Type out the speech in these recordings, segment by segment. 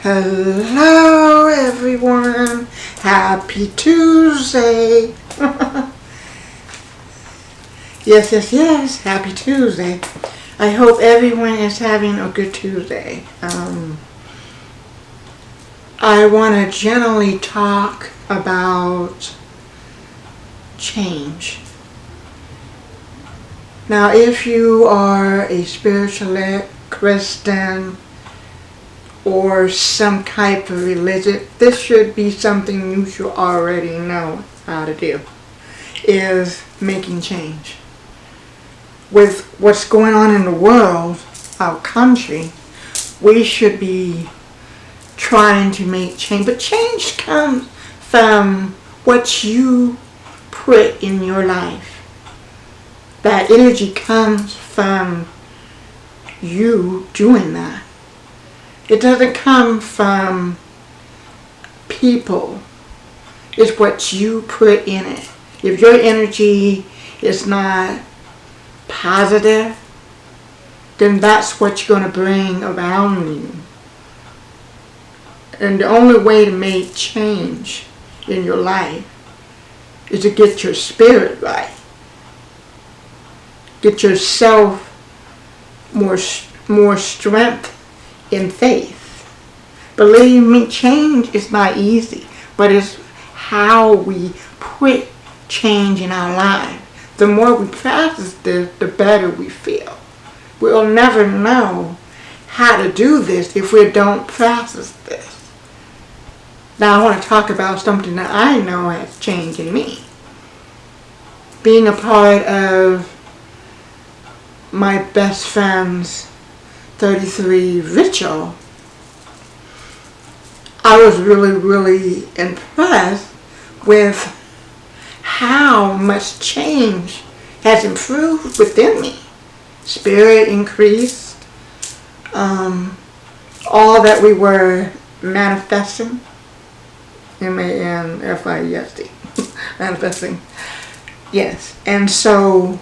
Hello everyone, happy Tuesday. Yes, happy Tuesday. I hope everyone is having a good Tuesday. I want to generally talk about change. Now, if you are a spiritualist, Christian, or some type of religion, this should be something you should already know how to do, is making change. With what's going on in the world, our country, we should be trying to make change. But change comes from what you put in your life. That energy comes from you doing that. It doesn't come from people. It's what you put in it. If your energy is not positive, then that's what you're going to bring around you. And the only way to make change in your life is to get your spirit right. Get yourself more strength in faith. Believe me, change is not easy, but it's how we put change in our lives. The more we practice this, the better we feel. We'll never know how to do this if we don't practice this. Now I want to talk about something that I know has changed in me. Being a part of my best friend's 33 ritual, I was really impressed with how much change has improved within me. Spirit increased, all that we were manifesting, M-A-N-F-I-E-S-T, manifesting, yes. And so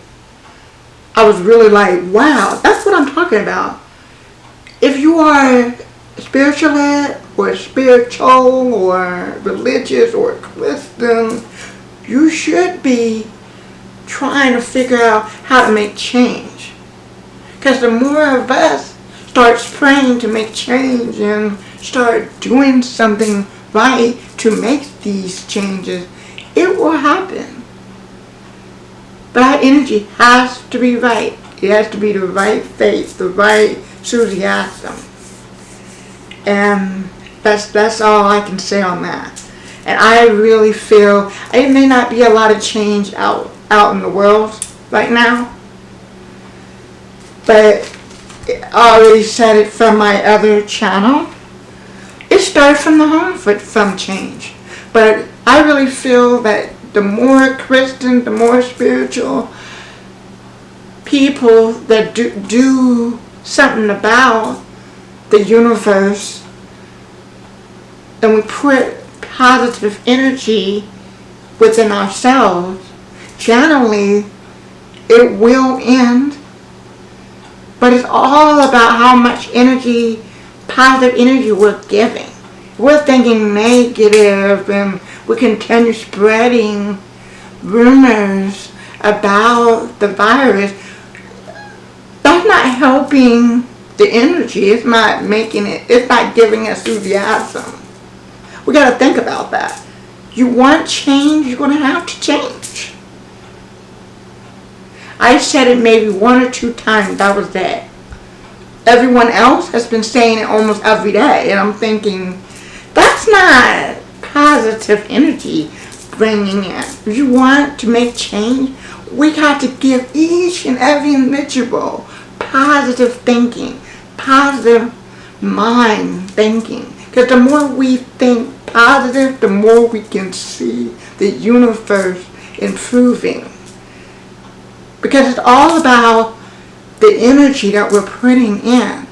I was really like, wow, that's what I'm talking about. If you are spiritualist or spiritual or religious or Christian, you should be trying to figure out how to make change. Because the more of us starts praying to make change and start doing something right to make these changes, it will happen. But our energy has to be right. It has to be the right faith, the right enthusiasm. And that's all I can say on that. And I really feel it may not be a lot of change out in the world right now, but I already said it from my other channel. It started from the home from change. But I really feel that the more Christian, the more spiritual people that do something about the universe, and we put positive energy within ourselves, generally it will end. But it's all about how much energy, positive energy we're giving. We're thinking negative and we continue spreading rumors about the virus. That's not helping the energy. It's not giving us enthusiasm. We got to think about that. You want change, you're going to have to change. I said it maybe 1 or 2 times, that was that. Everyone else has been saying it almost every day, and I'm thinking, that's not positive energy bringing in. If you want to make change, we got to give each and every individual positive thinking, positive mind thinking. Because the more we think positive, the more we can see the universe improving. Because it's all about the energy that we're putting in.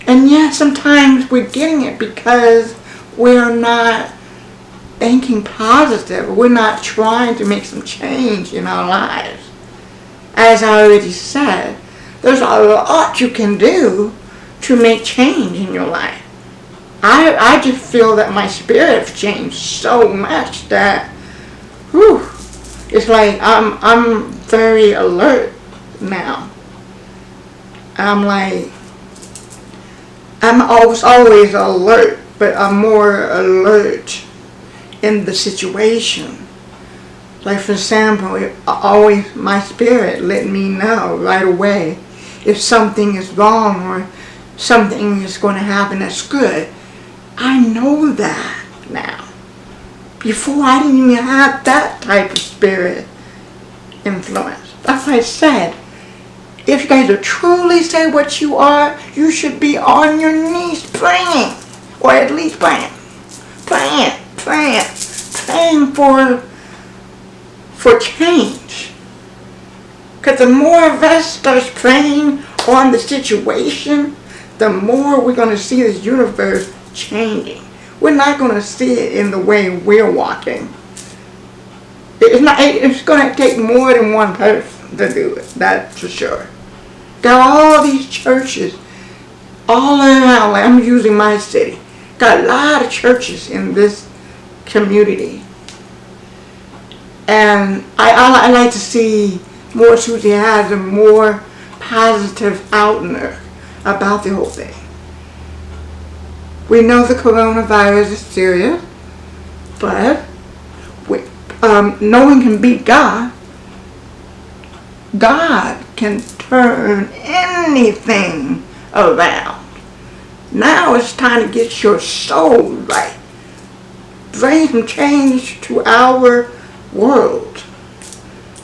And yes, sometimes we're getting it because we're not thinking positive. We're not trying to make some change in our lives. As I already said, there's a lot you can do to make change in your life. I just feel that my spirit has changed so much that, whew, it's like I'm very alert now. I'm like, I'm always alert, but I'm more alert in the situation. Like, for example, always my spirit let me know right away if something is wrong or something is going to happen that's good. I know that now. Before, I didn't even have that type of spirit influence. That's why I said, if you guys are truly say what you are, you should be on your knees praying, or at least praying for change. Because the more of us starts praying on the situation, the more we're going to see this universe changing. We're not going to see it in the way we're walking. It's going to take more than one person to do it, that's for sure. Got all these churches all around. Like, I'm using my city. Got a lot of churches in this community. And I like to see more enthusiasm, more positive outlook about the whole thing. We know the coronavirus is serious, but no one can beat God. God can turn anything around. Now it's time to get your soul right. Bring some change to our world.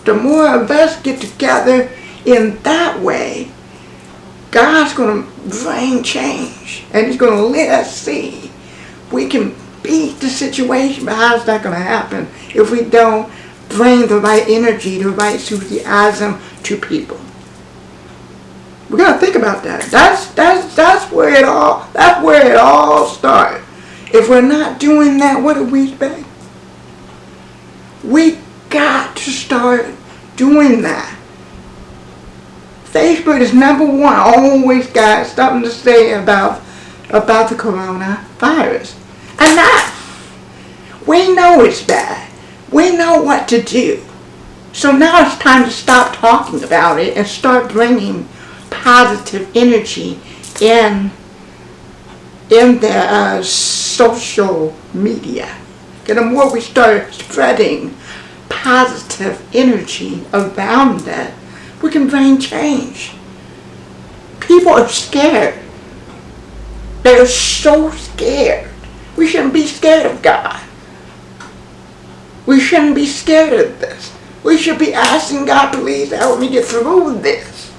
The more of us get together in that way, God's going to bring change, and He's going to let us see we can beat the situation. But how's that going to happen if we don't bring the right energy, the right enthusiasm to people? We got to think about that. That's where it all starts. If we're not doing that, what do we expect? We got to start doing that. Facebook is number one. Always got something to say about the coronavirus. Enough. We know it's bad. We know what to do. So now it's time to stop talking about it and start bringing positive energy in the social media. And the more we start spreading positive energy around that, we can bring change. People are scared. They're so scared. We shouldn't be scared of God. We shouldn't be scared of this. We should be asking God, please help me get through this.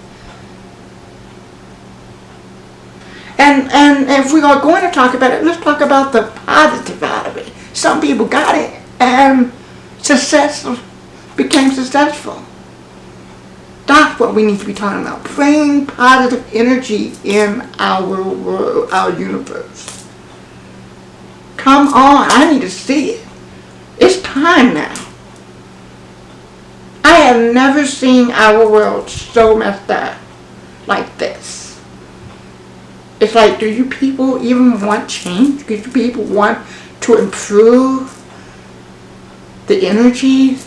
And if we are going to talk about it, let's talk about the positive out of it. Some people got it and became successful. That's what we need to be talking about. Bring positive energy in our world, our universe. Come on, I need to see it. It's time now. I have never seen our world so messed up like this. It's like, do you people even want change? Do you people want to improve the energy?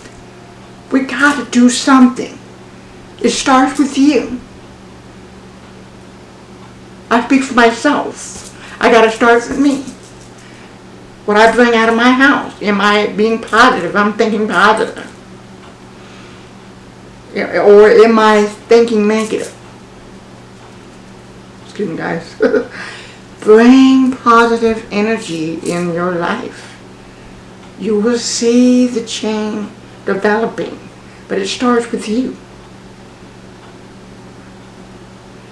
We got to do something. It starts with you. I speak for myself. I got to start with me. What I bring out of my house. Am I being positive? I'm thinking positive. Or am I thinking negative? Excuse me, guys. Bring positive energy in your life. You will see the change developing. But it starts with you.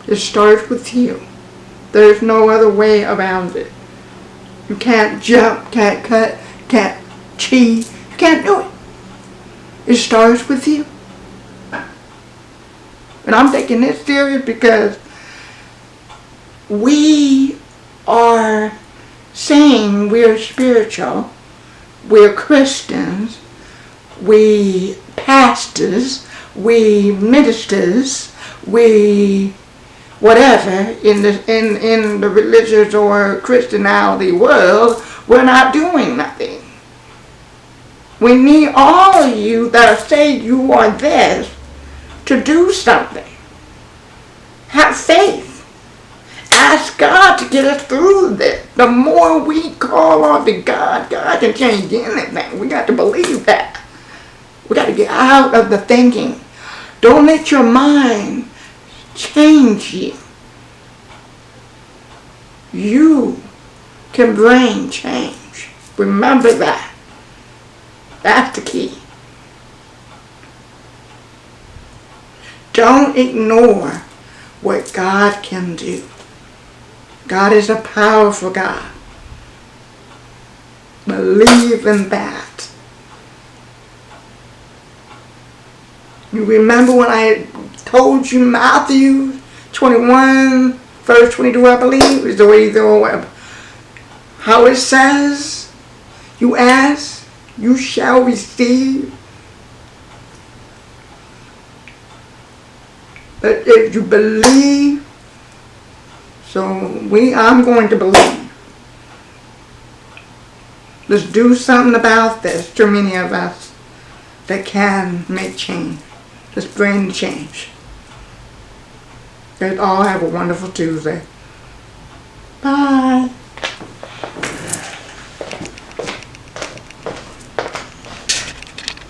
It starts with you. There's no other way around it. You can't jump, can't cut, can't cheat, you can't do it. It starts with you. And I'm taking this serious because we are saying we're spiritual, we're Christians, we pastors, we ministers, we whatever in the religious or Christianity world, we're not doing nothing. We need all of you that say you are this to do something. Have faith. Ask God to get us through this. The more we call on to God, God can change anything. We got to believe that. We got to get out of the thinking. Don't let your mind change you. You can bring change. Remember that. That's the key. Don't ignore what God can do. God is a powerful God. Believe in that. You remember when I told you Matthew 21, verse 22, I believe, is the way how it says, you ask, you shall receive. But if you believe, I'm going to believe. Let's do something about this. Too many of us that can make change. Let's bring change. Let's all have a wonderful Tuesday.